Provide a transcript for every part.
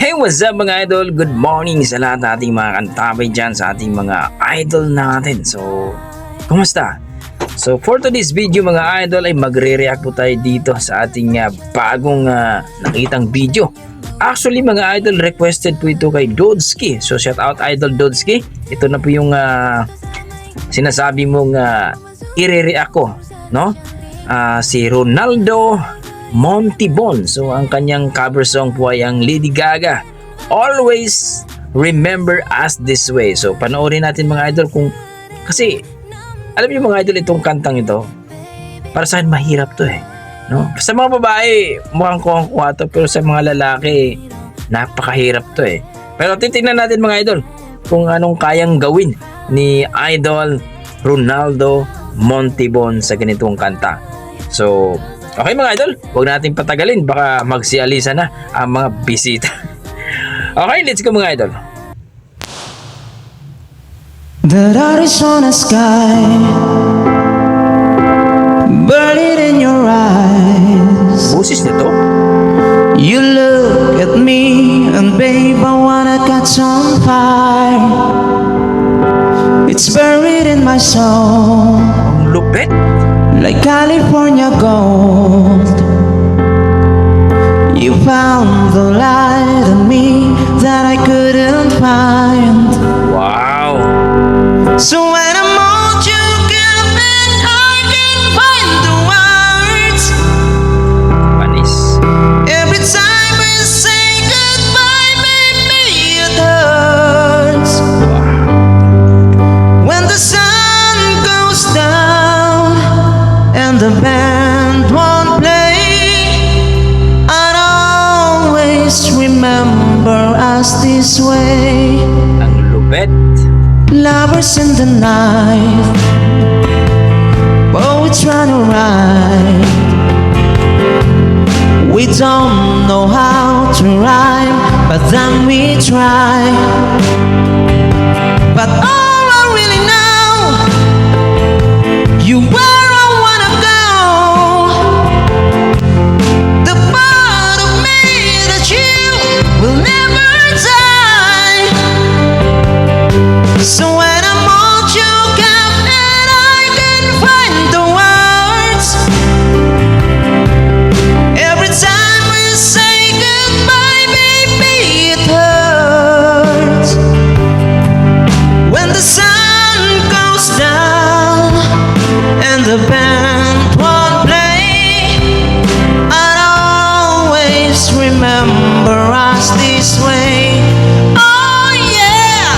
Hey, what's up mga idol? Good morning sa lahat ng ating mga kantabay dyan, sa ating mga idol natin. So, kumusta? So, for today's video mga idol ay magre-react po tayo dito sa ating bagong nakitang video. Actually mga idol, requested po ito kay Dodski. So, shout out idol Dodski. Ito na po yung sinasabi mong i-react ko, no? Si Ronaldo Montibon. So ang kanyang cover song po ay ang Lady Gaga, Always Remember Us This Way. So panoorin natin mga idol kasi alam niyo mga idol, itong kantang ito para sa akin mahirap to no? Sa mga babae mukhang kuha to, pero sa mga lalaki napakahirap to Pero titingnan natin mga idol kung anong kayang gawin ni idol Ronaldo Montibon sa ganitong kanta. So okay mga idol, huwag natin patagalin, baka magsialisa na ang mga bisita. Okay, let's go mga idol. That Arizona sky, burning in your eyes. Boses nito? You look at me and babe, I wanna catch on fire. It's buried in my soul, Ang lupit. like California gold. You found the light in me that I couldn't find. Wow. So when I'm all took up and I can find the words, Panis. every time we say goodbye, baby, it hurts. When the sun goes down and the band won't play, I'd always remember us this way. Ang lupit. Lovers in the night, poets run around. We don't know how to rhyme, but then we try. But all I really know, you where I wanna go. The part of me that you will never die. So when I'm all choked up and I can find the words, every time we say goodbye, baby, it hurts. When the sun goes down and the band won't play, I'd always remember us this way. Oh yeah,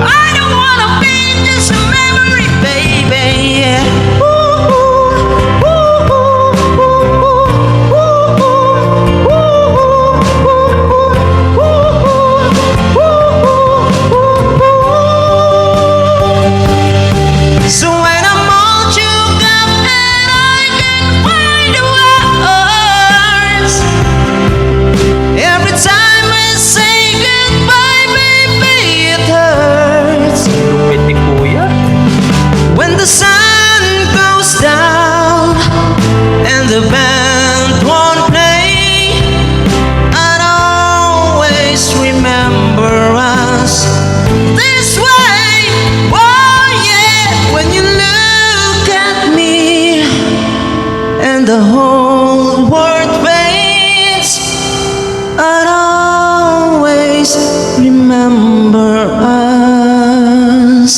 I don't wanna be just a memory, baby. Yeah. Ooh, ooh, ooh, ooh, ooh, ooh, so when I'm all choked up and I can find the words, every time we say goodbye, baby, it hurts. Lupit ni kuya. When the sun goes down and the band won't play, I'd always remember us this way. Oh yeah, when you look at me and the whole world fades, I'd always remember us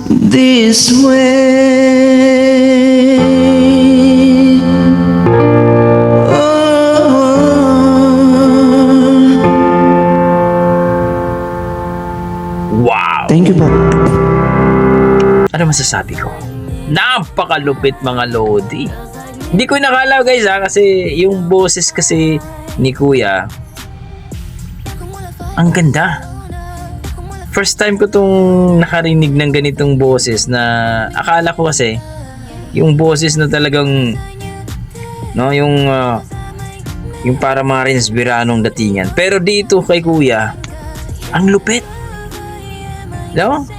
this way. Wow. Thank you po. Ano masasabi ko? Napakalupit mga lodi. Hindi ko nakala guys kasi yung boses kasi ni kuya ang ganda. First time ko tong nakarinig ng ganitong boses na akala ko kasi yung boses na talagang yung para mga Renz Biranong datingan. Pero dito kay kuya ang lupit. No?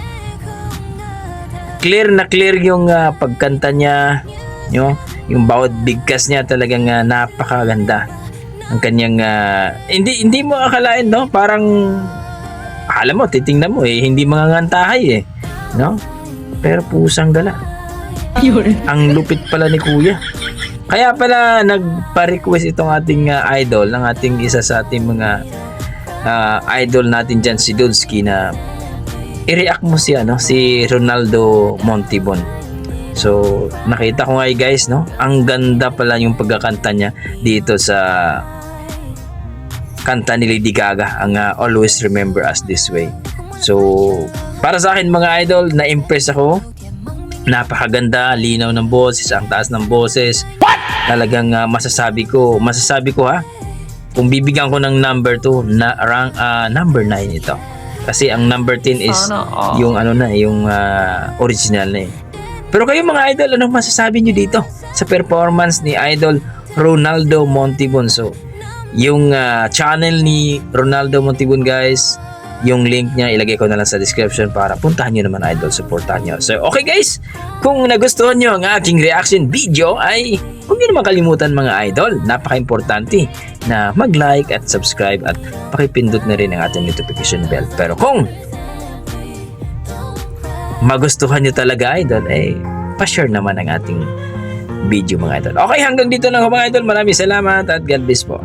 Clear na clear yung pagkanta niya, yung bawat bigkas niya talagang napakaganda. ang kanyang hindi mo akalain, no? Parang alam mo, titingnan mo hindi mangangantahay no? Pero pusang gala. Ang lupit pala ni Kuya. Kaya pala nagpa-request itong ating idol, ng ating isa sa ating mga idol natin dyan, si Dulski, na i-react mo si Ronaldo Montibon. So nakita ko nga guys, no, ang ganda pala yung pagkakanta niya dito sa kanta ni Lady Gaga, ang Always Remember Us This Way. So para sa akin mga idol, na-impress ako. Napakaganda, linaw ng boses, ang taas ng boses. Talagang masasabi ko kung bibigyan ko ng number 2, number 9 ito. Kasi ang number 10 is yung yung original na Pero kayo mga idol, anong masasabi nyo dito sa performance ni Idol Ronaldo Montibon? So, yung channel ni Ronaldo Montibon guys, yung link niya ilagay ko na lang sa description para puntahan nyo naman idol, supportahan nyo. So okay guys, kung nagustuhan nyo ang aking reaction video ay huwag nyo naman kalimutan mga idol, napaka-importante na mag-like at subscribe at pakipindot na rin ang ating notification bell. Pero kung magustuhan nyo talaga idol, pa-share naman ang ating video mga idol. Okay, hanggang dito lang mga idol, maraming salamat at God bless po.